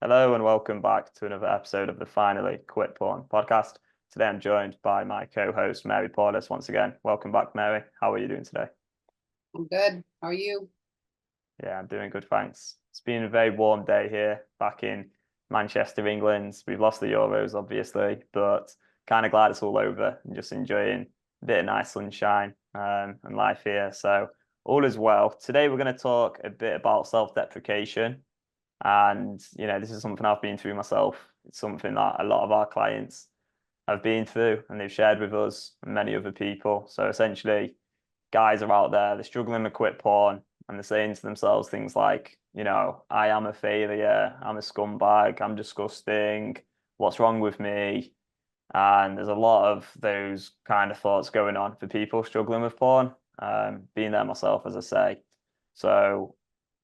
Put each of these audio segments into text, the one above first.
Hello and welcome back to another episode of the Finally Quit Porn podcast. Today I'm joined by my co-host Mari Paulus once again. Welcome back, Mary. How are you doing today? I'm good. How are you? Yeah, I'm doing good, thanks. It's been a very warm day here back in Manchester, England. We've lost the Euros, obviously, but kind of glad it's all over and just enjoying a bit of nice sunshine and life here. So all is well. Today we're going to talk a bit about self-deprecation. And, this is something I've been through myself. It's something that a lot of our clients have been through and they've shared with us and many other people. So essentially, guys are out there, they're struggling to quit porn and they're saying to themselves things like, I am a failure, I'm a scumbag, I'm disgusting, what's wrong with me? And there's a lot of those kind of thoughts going on for people struggling with porn, being there myself, as I say. So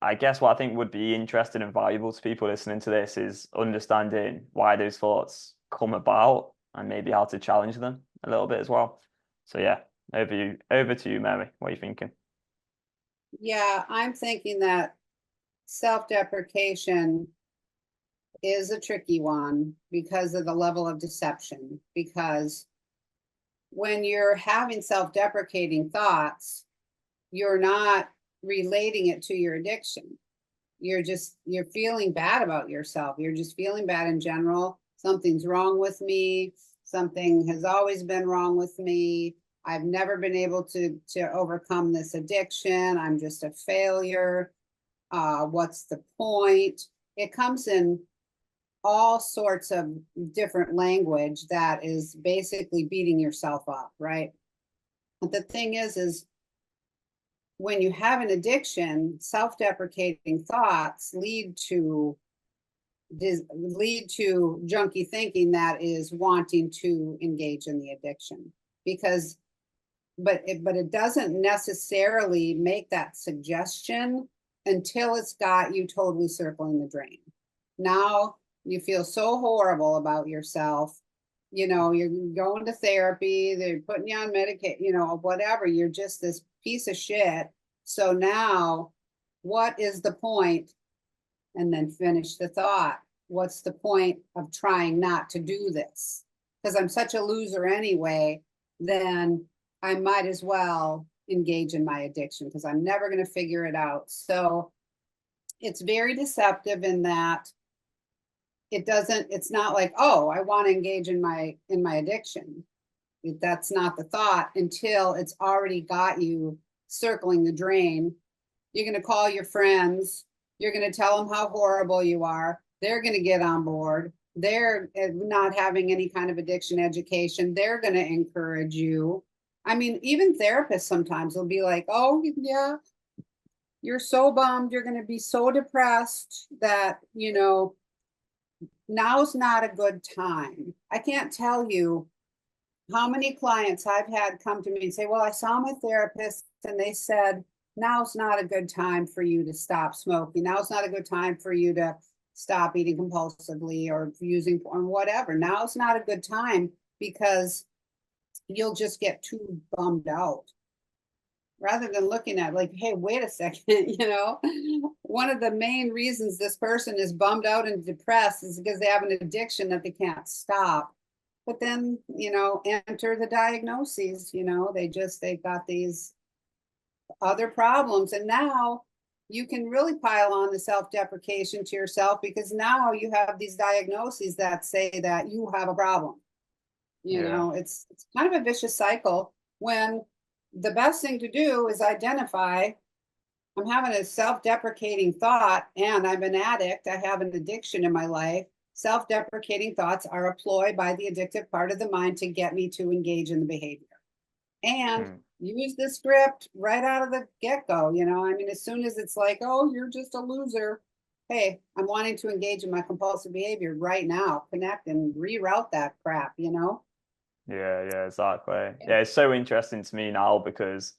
I guess what I think would be interesting and valuable to people listening to this is understanding why those thoughts come about and maybe how to challenge them a little bit as well. So yeah, over to you, Mary. What are you thinking? Yeah, I'm thinking that self-deprecation is a tricky one because of the level of deception. Because when you're having self-deprecating thoughts, you're not relating it to your addiction. You're feeling bad about yourself. You're just feeling bad in general. Something's wrong with me. Something has always been wrong with me. I've never been able to overcome this addiction. I'm just a failure. What's the point? It comes in all sorts of different language that is basically beating yourself up, right? But the thing is when you have an addiction, self-deprecating thoughts lead to junky thinking that is wanting to engage in the addiction because but it doesn't necessarily make that suggestion until it's got you totally circling the drain. Now you feel so horrible about yourself. You're going to therapy, they're putting you on medication, whatever. You're just this piece of shit. So now, what is the point? And then finish the thought. What's the point of trying not to do this? Because I'm such a loser anyway, then I might as well engage in my addiction because I'm never going to figure it out. So it's very deceptive in that it's not like, oh, I want to engage in my addiction. That's not the thought until it's already got you circling the drain. You're going to call your friends. You're going to tell them how horrible you are. They're going to get on board. They're not having any kind of addiction education. They're going to encourage you. I mean, even therapists sometimes will be like, oh, yeah, you're so bummed. You're going to be so depressed that, now's not a good time. I can't tell you how many clients I've had come to me and say, well, I saw my therapist and they said, now's not a good time for you to stop smoking. Now's not a good time for you to stop eating compulsively or using porn, whatever. Now's not a good time because you'll just get too bummed out. Rather than looking at like, hey, wait a second, one of the main reasons this person is bummed out and depressed is because they have an addiction that they can't stop. But then, enter the diagnoses, they've got these other problems. And now you can really pile on the self-deprecation to yourself because now you have these diagnoses that say that you have a problem. Yeah. It's kind of a vicious cycle when the best thing to do is identify, I'm having a self-deprecating thought and I'm an addict. I have an addiction in my life. Self-deprecating thoughts are a ploy by the addictive part of the mind to get me to engage in the behavior. And Hmm. use the script right out of the get-go. I mean, as soon as it's like, oh, you're just a loser. Hey, I'm wanting to engage in my compulsive behavior right now. Connect and reroute that crap. Yeah, exactly. Yeah, it's so interesting to me now because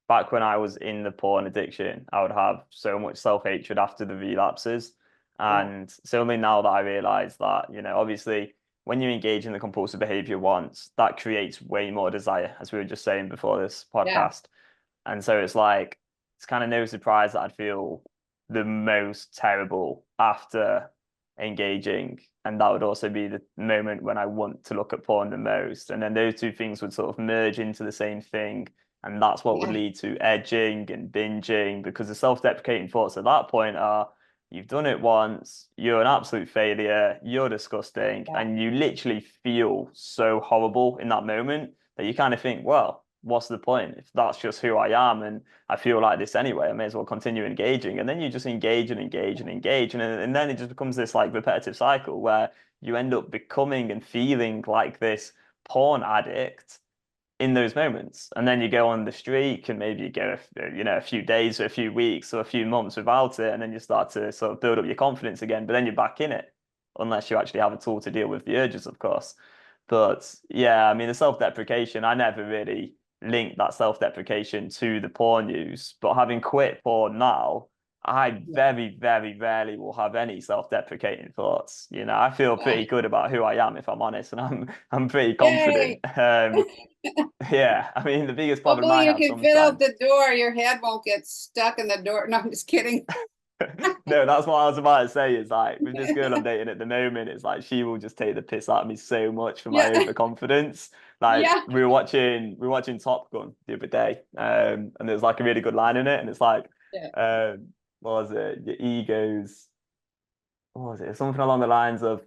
back when I was in the porn addiction, I would have so much self-hatred after the relapses. Yeah. And it's only now that I realize that, obviously when you engage in the compulsive behavior once, that creates way more desire, as we were just saying before this Yeah. podcast. And so it's like, it's kind of no surprise that I'd feel the most terrible after engaging, and that would also be the moment when I want to look at porn the most. And then those two things would sort of merge into the same thing. And that's what would Yeah. lead to edging and binging, because the self-deprecating thoughts at that point are, you've done it once, you're an absolute failure, you're disgusting, Yeah. and you literally feel so horrible in that moment that you kind of think, well, what's the point? If that's just who I am and I feel like this anyway, I may as well continue engaging. And then you just engage and engage and engage. And then it just becomes this like repetitive cycle where you end up becoming and feeling like this porn addict in those moments. And then you go on the streak and maybe you go, a few days or a few weeks or a few months without it. And then you start to sort of build up your confidence again, but then you're back in it, unless you actually have a tool to deal with the urges, of course. But yeah, I mean, the self-deprecation, I never really linked that self-deprecation to the porn use, but having quit porn now, I Yeah. very, very rarely will have any self-deprecating thoughts. I feel Yeah. pretty good about who I am, if I'm honest, and I'm pretty confident. Yay. Yeah, I mean, the biggest problem Hopefully I you have can fit out sometimes. the door. Your head won't get stuck in the door. No, I'm just kidding. No, that's what I was about to say. Is like with this girl I'm dating at the moment, it's like she will just take the piss out of me so much for my Yeah. overconfidence. Like Yeah. we were watching Top Gun the other day, and there's like a really good line in it, and it's like, Yeah. what was it? Your egos. What was it? Something along the lines of,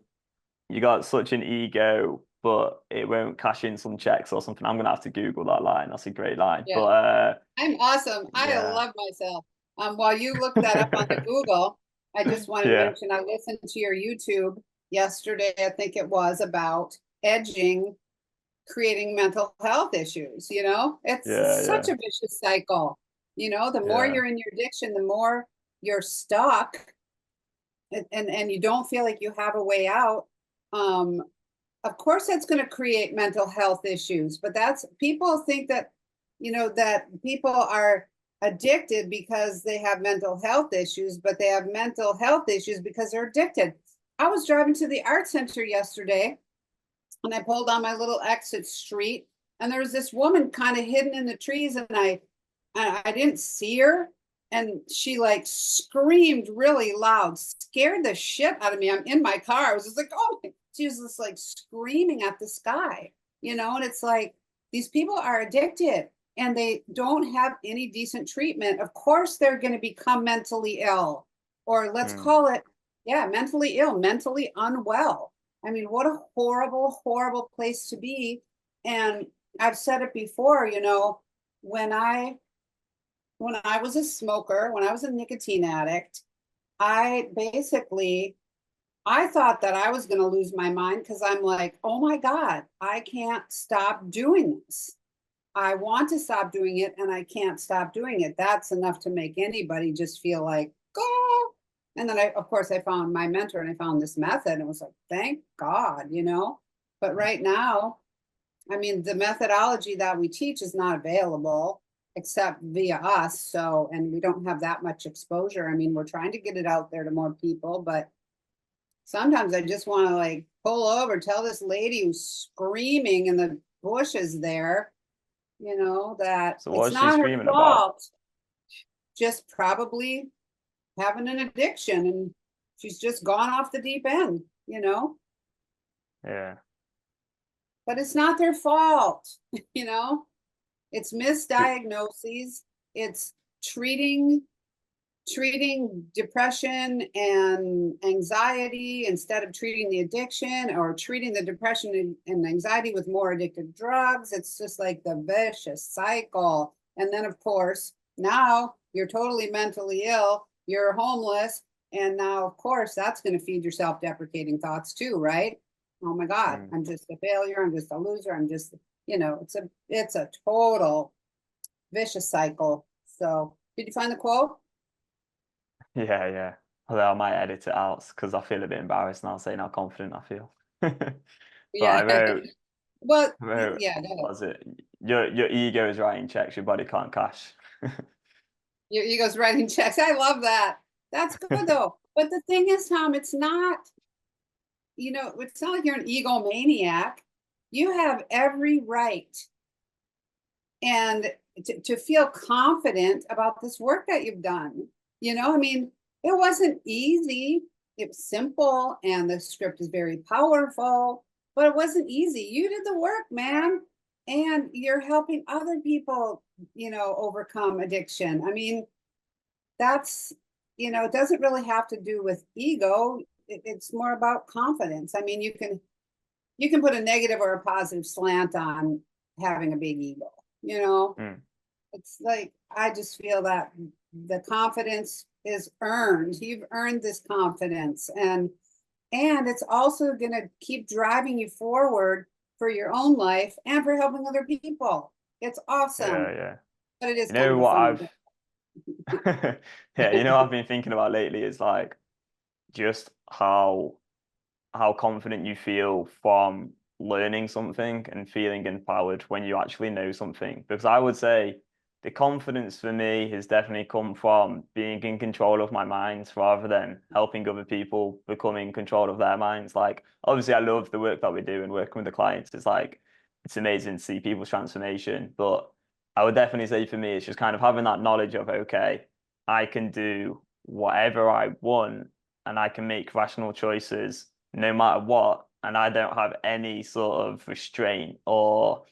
you got such an ego, but it won't cash in some checks or something. I'm gonna have to Google that line. That's a great line. Yeah. But I'm awesome. I yeah. love myself. While you look that up on the Google, I just want to Yeah. mention I listened to your YouTube yesterday, I think it was, about edging, creating mental health issues. Yeah, It's such yeah, a vicious cycle. The more yeah. you're in your addiction, the more you're stuck, and you don't feel like you have a way out. Um, of course that's going to create mental health issues, but that's, people think that that people are addicted because they have mental health issues, but they have mental health issues because they're addicted. I was driving to the art center yesterday and I pulled on my little exit street, and there was this woman kind of hidden in the trees, and I didn't see her, and she like screamed really loud, scared the shit out of me. I'm in my car. I was just like, oh, she was just like screaming at the sky, and it's like, these people are addicted and they don't have any decent treatment. Of course, they're going to become mentally ill, or let's Mm. call it, yeah, mentally ill, mentally unwell. I mean, what a horrible, horrible place to be. And I've said it before, when I when I was a smoker, when I was a nicotine addict, I basically, I thought that I was going to lose my mind, because I'm like, oh my God, I can't stop doing this. I want to stop doing it and I can't stop doing it. That's enough to make anybody just feel like, go. And then of course, I found my mentor and I found this method and it was like, thank God. But right now, I mean, the methodology that we teach is not available except via us. So, and we don't have that much exposure. I mean, we're trying to get it out there to more people, but sometimes I just want to like pull over, tell this lady who's screaming in the bushes there, that So it's what's she not her screaming about? fault, just probably having an addiction, and she's just gone off the deep end. Yeah. But it's not their fault. you know it's misdiagnoses, it's treating depression and anxiety instead of treating the addiction, or treating the depression and anxiety with more addictive drugs. It's just like the vicious cycle. And then, of course, now you're totally mentally ill, you're homeless. And now, of course, that's going to feed your self-deprecating thoughts too, right? Oh my God, Mm. I'm just a failure. I'm just a loser. I'm just, it's a total vicious cycle. So did you find the quote? Yeah, yeah. Although I might edit it out because I feel a bit embarrassed now saying how confident I feel. But Yeah. Well, I wrote, yeah, go ahead. what was it? Your ego is writing checks your body can't cash. Your ego's writing checks. I love that. That's good though. But the thing is, Tom, it's not like you're an egomaniac. You have every right and to feel confident about this work that you've done. I mean, it wasn't easy. it was simple and the script is very powerful, but it wasn't easy. You did the work, man. And you're helping other people, overcome addiction. I mean, that's, it doesn't really have to do with ego. It's more about confidence. I mean, you can put a negative or a positive slant on having a big ego, Mm. It's like, I just feel that the confidence is earned. You've earned this confidence, and it's also going to keep driving you forward for your own life and for helping other people. It's awesome, Yeah. but it is You kind know of a what funny I've bit. yeah, you know what I've been thinking about lately is like just how confident you feel from learning something and feeling empowered when you actually know something. Because I would say the confidence for me has definitely come from being in control of my mind rather than helping other people become in control of their minds. Like, obviously, I love the work that we do and working with the clients. It's like, it's amazing to see people's transformation. But I would definitely say for me, it's just kind of having that knowledge of, okay, I can do whatever I want and I can make rational choices no matter what, and I don't have any sort of restraint or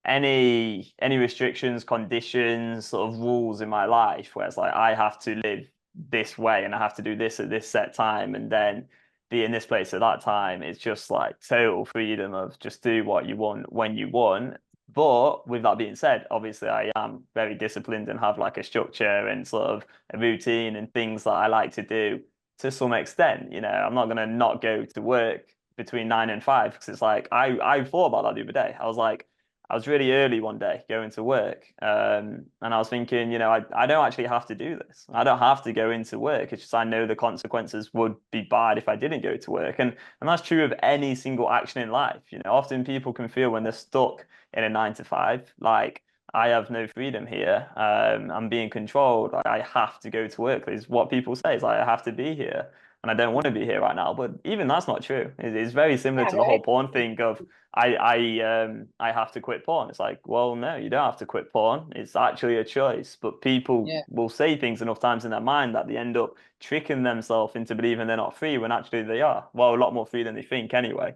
any restrictions, conditions, sort of rules in my life where it's like I have to live this way and I have to do this at this set time and then be in this place at that time. It's just like total freedom of just do what you want when you want. But with that being said, obviously I am very disciplined and have like a structure and sort of a routine and things that I like to do to some extent. I'm not gonna not go to work between 9 and 5 because it's like I thought about that the other day. I was really early one day going to work, and I was thinking, I don't actually have to do this. I don't have to go into work. It's just I know the consequences would be bad if I didn't go to work, and that's true of any single action in life. Often people can feel when they're stuck in a 9 to 5, like I have no freedom here. I'm being controlled. I have to go to work. Is what people say. It's like I have to be here, and I don't want to be here right now. But even that's not true. It's very similar Yeah, to the whole right. porn thing of I have to quit porn. It's like, well, no, you don't have to quit porn. It's actually a choice. But people Yeah, will say things enough times in their mind that they end up tricking themselves into believing they're not free when actually they are. Well, a lot more free than they think anyway.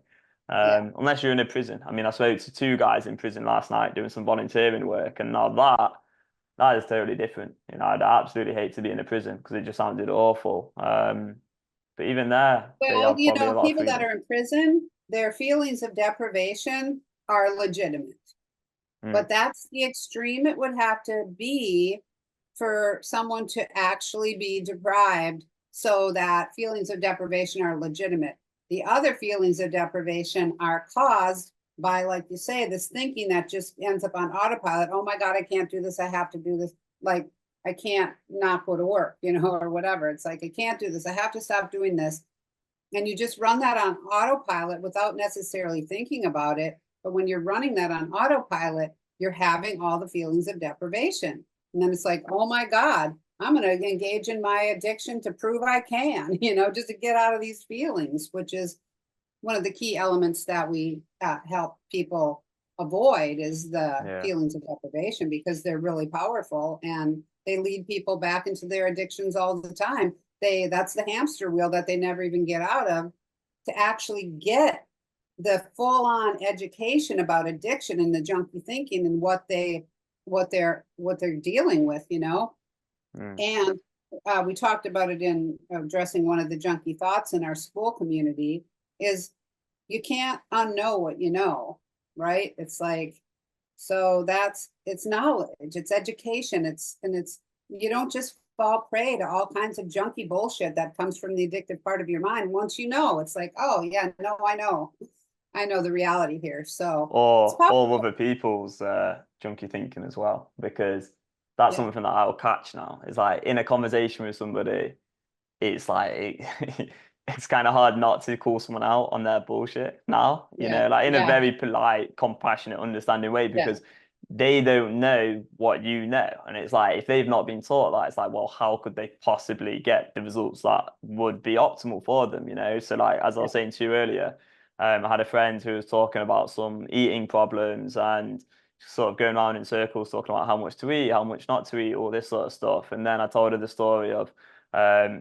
yeah. Unless you're in a prison. I mean, I spoke to two guys in prison last night doing some volunteering work, and now that is totally different. I'd absolutely hate to be in a prison because it just sounded awful. But even there, they Well, have probably a lot of people that freedom. are in prison, their feelings of deprivation are legitimate. Mm, But that's the extreme it would have to be for someone to actually be deprived so that feelings of deprivation are legitimate. The other feelings of deprivation are caused by, like you say, this thinking that just ends up on autopilot. Oh my God, I can't do this. I have to do this. Like, I can't not go to work, or whatever. It's like, I can't do this. I have to stop doing this. And you just run that on autopilot without necessarily thinking about it. But when you're running that on autopilot, you're having all the feelings of deprivation. And then it's like, oh my God, I'm going to engage in my addiction to prove I can, just to get out of these feelings, which is one of the key elements that we help people avoid is the yeah. feelings of deprivation because they're really powerful and they lead people back into their addictions all the time. That's the hamster wheel that they never even get out of. To actually get the full-on education about addiction and the junkie thinking and what they're dealing with, Mm, and we talked about it in addressing one of the junkie thoughts in our school community is you can't unknow what you know, right? It's like, so it's knowledge, it's education, it's you don't just fall prey to all kinds of junky bullshit that comes from the addictive part of your mind. Once you know, it's like, oh yeah, no, I know the reality here. So it's or powerful. other people's junky thinking as well, because that's Yeah, something that I'll catch now. It's like in a conversation with somebody, it's like it's kind of hard not to call someone out on their bullshit now, yeah, like in a yeah, very polite, compassionate, understanding way, yeah, because they don't know what you know. And it's like if they've not been taught that, it's like, well, how could they possibly get the results that would be optimal for them? So like as I yeah, was saying to you earlier, I had a friend who was talking about some eating problems and sort of going around in circles talking about how much to eat, how much not to eat, all this sort of stuff. And then I told her the story of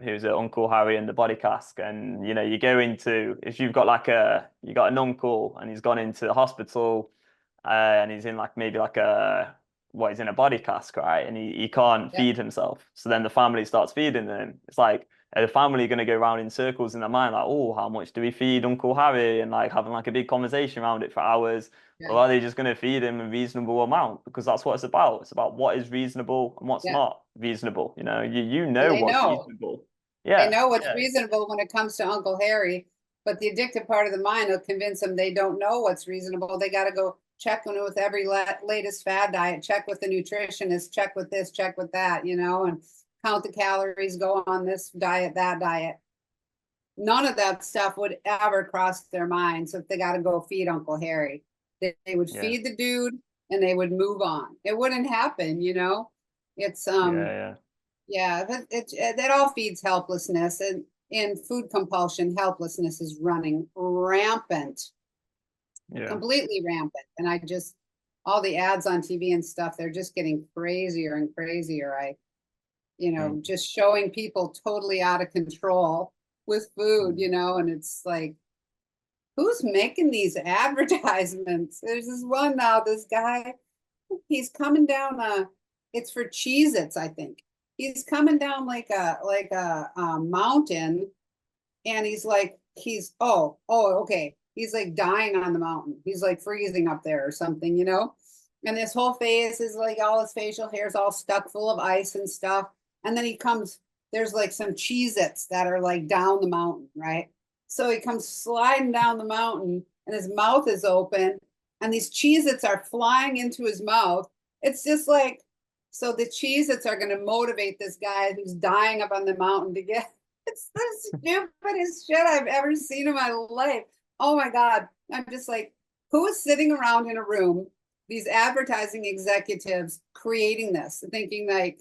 who's at Uncle Harry and the Body Cask. And you know, you go into, if you've got like you got an uncle and he's gone into the hospital, and he's in like maybe like he's in a body cask, right? And he can't Yep. feed himself. So then the family starts feeding him. It's like, are the family going to go around in circles in their mind, like, oh, how much do we feed Uncle Harry? And like having like a big conversation around it for hours. Yeah. Or are they just going to feed him a reasonable amount? Because that's what it's about. It's about what is reasonable and what's Yeah. not reasonable. You know, you And know they what's know. reasonable. They Yeah. know what's Yeah. reasonable when it comes to Uncle Harry, but the addictive part of the mind will convince them they don't know what's reasonable. They got to go check with every latest fad diet, check with the nutritionist, check with this, check with that, you know, and count the calories, go on this diet, that diet. None of that stuff would ever cross their minds if they got to go feed Uncle Harry. They would Yeah. feed the dude and they would move on. It wouldn't happen, you know. It's Yeah. yeah, that all feeds helplessness, and in food compulsion, helplessness is running rampant, Yeah. completely rampant. And I just, all the ads on TV and stuff, they're just getting crazier and crazier. You know, just showing people totally out of control with food, you know, and it's like, who's making these advertisements? There's this one now, this guy, he's coming down it's for Cheez-Its, I think. He's coming down like a mountain, and he's like, okay. He's like dying on the mountain. He's like freezing up there or something, you know? And his whole face is like, all his facial hair is all stuck full of ice and stuff. And then he comes, there's like some Cheez-Its that are like down the mountain, right? So he comes sliding down the mountain and his mouth is open and these Cheez-Its are flying into his mouth. It's just like, so the Cheez-Its are going to motivate this guy who's dying up on the mountain to get, it's the stupidest shit I've ever seen in my life. Oh my God. I'm just like, who is sitting around in a room, these advertising executives creating this, thinking like,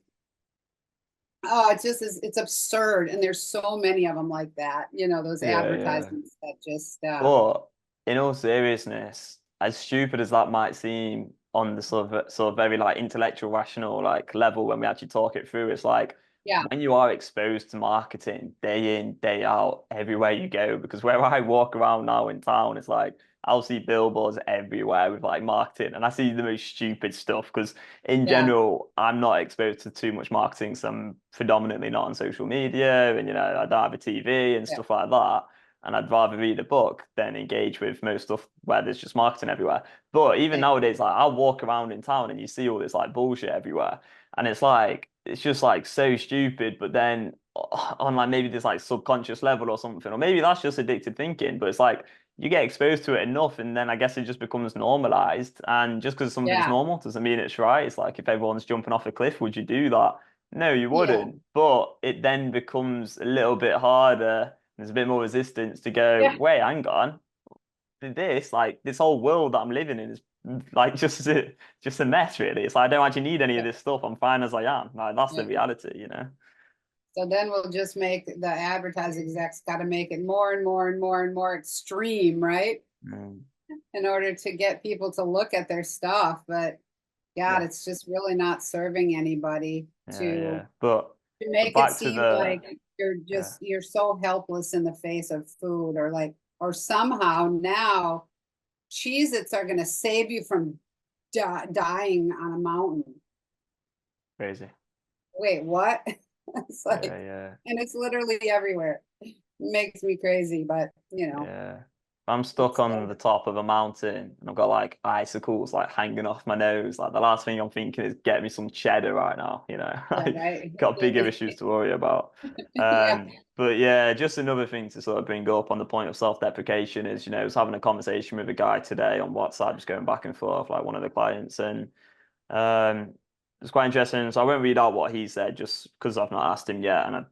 oh, it's absurd. And there's so many of them like that, you know, those Yeah. advertisements that just, But in all seriousness, as stupid as that might seem on the sort of very like intellectual, rational like level when we actually talk it through, it's like yeah, when you are exposed to marketing day in, day out, everywhere you go, because where I walk around now in town, it's like I'll see billboards everywhere with like marketing, and I see the most stupid stuff because in yeah, general, I'm not exposed to too much marketing, so I'm predominantly not on social media, and you know, I don't have a TV and yeah, stuff like that. And I'd rather read a book than engage with most stuff where there's just marketing everywhere. But even yeah, nowadays, like I'll walk around in town and you see all this like bullshit everywhere. And it's like it's just like so stupid, but then on like maybe this like subconscious level or something, or maybe that's just addicted thinking, but it's like you get exposed to it enough and then I guess it just becomes normalized. And just because something's yeah, normal doesn't mean it's right. It's like if everyone's jumping off a cliff, would you do that? No, you yeah, wouldn't. But it then becomes a little bit harder. There's a bit more resistance to go, yeah, wait, hang on. This, like this whole world that I'm living in is like just a mess, really. It's like I don't actually need any of yeah. this stuff. I'm fine as I am. Like that's the Yeah. reality, you know? So then we'll just make the advertising execs got to make it more and more and more and more extreme, right? Mm, In order to get people to look at their stuff. But God, yeah, it's just really not serving anybody yeah. to But make it back to seem the like you're yeah. just you're so helpless in the face of food, or like, or somehow now Cheez-Its are going to save you from dying on a mountain. Crazy. Wait, what? It's like, Yeah. and it's literally everywhere. It makes me crazy, but you know, Yeah. I'm stuck it's on the top of a mountain and I've got like icicles like hanging off my nose. Like the last thing I'm thinking is get me some cheddar right now, you know. yeah, Like right. got bigger issues to worry about. Yeah, But yeah, just another thing to sort of bring up on the point of self-deprecation is, you know, I was having a conversation with a guy today on WhatsApp, just going back and forth, like one of the clients, and it's quite interesting. So I won't read out what he said just because I've not asked him yet, and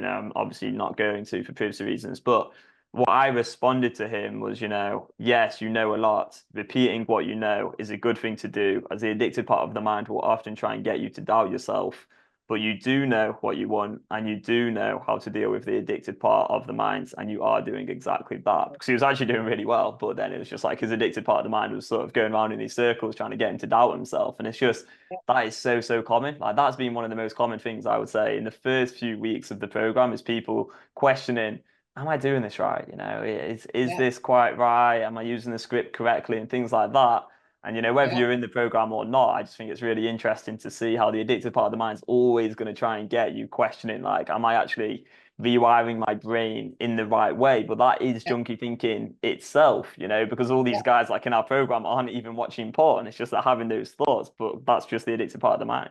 I'm obviously not going to for privacy reasons. But what I responded to him was, you know, yes, you know a lot. Repeating what you know is a good thing to do, as the addictive part of the mind will often try and get you to doubt yourself. but you do know what you want and you do know how to deal with the addicted part of the mind, and you are doing exactly that. Because he was actually doing really well, but then it was just like his addicted part of the mind was sort of going around in these circles trying to get him to doubt himself. And it's just, that is so, so common. Like, that's been one of the most common things I would say in the first few weeks of the program, is people questioning, am I doing this right? You know, is Yeah, this quite right? Am I using the script correctly and things like that? And, you know, whether yeah, you're in the program or not, I just think it's really interesting to see how the addictive part of the mind is always going to try and get you questioning, like, am I actually rewiring my brain in the right way? But that is yeah, junkie thinking itself, you know, because all yeah. these guys like in our program aren't even watching porn. It's just that having those thoughts, but that's just the addictive part of the mind.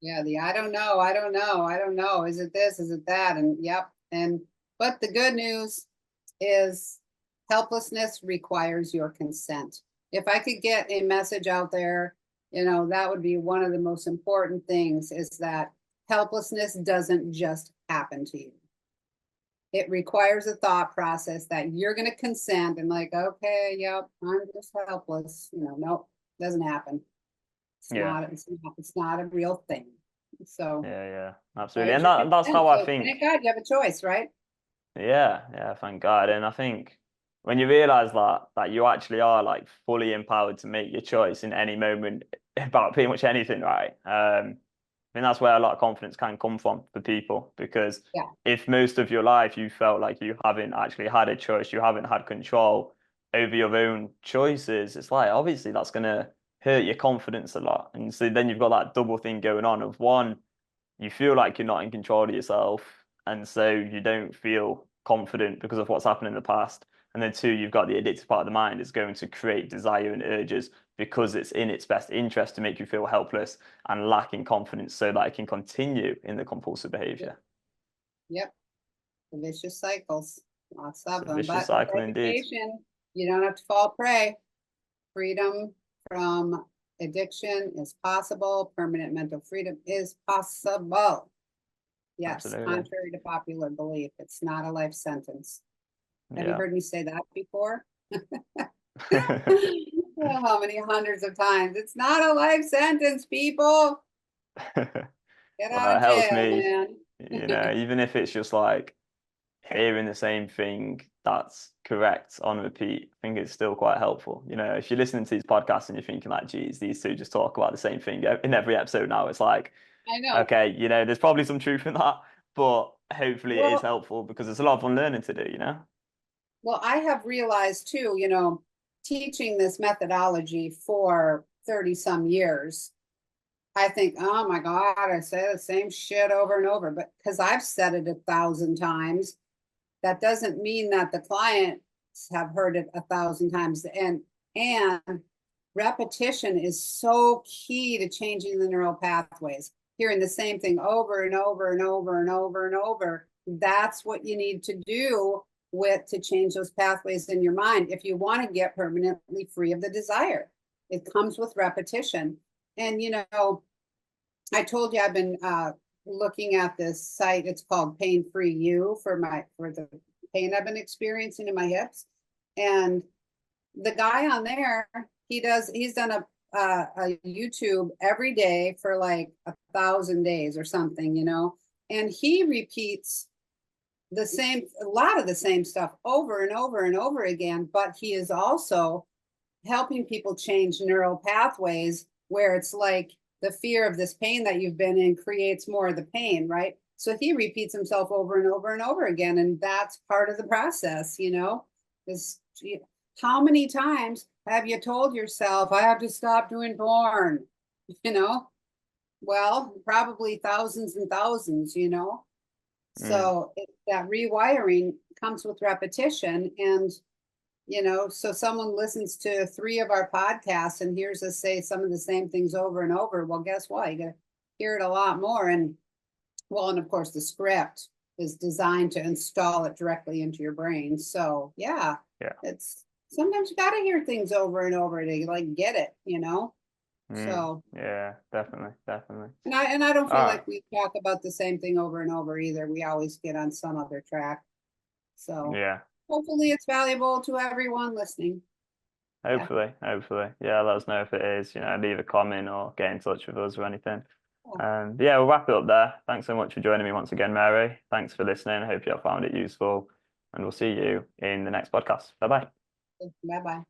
Yeah, the I don't know, I don't know, I don't know. Is it this? Is it that? And yep. And but the good news is helplessness requires your consent. If I could get a message out there, that would be one of the most important things, is that helplessness doesn't just happen to you. It requires a thought process that you're going to consent and like, okay, yep, I'm just helpless. Nope, doesn't happen. It's Yeah. not, it's not a real thing. So Yeah, absolutely. requires And your that's consent. how I So think. thank God you have a choice, right? Yeah, thank God. And I think when you realize that you actually are like fully empowered to make your choice in any moment about pretty much anything, right? I think that's where a lot of confidence can come from for people, because Yeah, if most of your life you felt like you haven't actually had a choice, you haven't had control over your own choices, it's like obviously that's gonna hurt your confidence a lot. And so then you've got that double thing going on of, one, you feel like you're not in control of yourself, and so you don't feel confident because of what's happened in the past. And then two, you've got the addictive part of the mind is going to create desire and urges because it's in its best interest to make you feel helpless and lacking confidence so that it can continue in the compulsive yep, behavior. yep. The vicious cycles, lots It's of a them. vicious But with cycle indeed. education, you don't have to fall prey. Freedom from addiction is possible. Permanent mental freedom is possible. Yes, Absolutely. contrary to popular belief, it's not a life sentence. Have you Yeah. heard me say that before? Oh, how many hundreds of times? It's not a life sentence, people. Get out Well, it of helps jail, me, man. you know, even if it's just like hearing the same thing that's correct on repeat, I think it's still quite helpful. You know, if you're listening to these podcasts and you're thinking like, geez, these two just talk about the same thing in every episode now, it's like, I know. okay, you know, there's probably some truth in that, but hopefully it is Well, helpful because there's a lot of unlearning to do, you know? well, I have realized too, teaching this methodology for 30 some years, I think, oh my God, I say the same shit over and over, but because I've said it 1,000 times, that doesn't mean that the clients have heard it 1,000 times. And repetition is so key to changing the neural pathways. Hearing the same thing over and over and over and over and over. That's what you need to do to change those pathways in your mind if you want to get permanently free of the desire. It comes with repetition. And I told you I've been looking at this site. It's called Pain Free You for the pain I've been experiencing in my hips. And the guy on there, he's done a YouTube every day for like 1,000 days or something, and he repeats a lot of the same stuff over and over and over again, but he is also helping people change neural pathways where it's like the fear of this pain that you've been in creates more of the pain, right? So he repeats himself over and over and over again. And that's part of the process, is how many times have you told yourself, I have to stop doing porn? You know, well, probably thousands and thousands, Mm. So that rewiring comes with repetition. And so someone listens to 3 of our podcasts and hears us say some of the same things over and over. Well, guess what? You got to hear it a lot more. And of course, the script is designed to install it directly into your brain. So yeah, Yeah. it's sometimes you got to hear things over and over to like get it. Mm. So Yeah, definitely. and I don't All feel right. like we talk about the same thing over and over either. We always get on some other track. So Yeah. hopefully it's valuable to everyone listening. Yeah. Hopefully. Yeah, let us know if it is, you know, leave a comment or get in touch with us or anything. Yeah, we'll wrap it up there. Thanks so much for joining me once again, Mary. Thanks for listening. I hope you have found it useful, and we'll see you in the next podcast. Bye bye. Bye bye.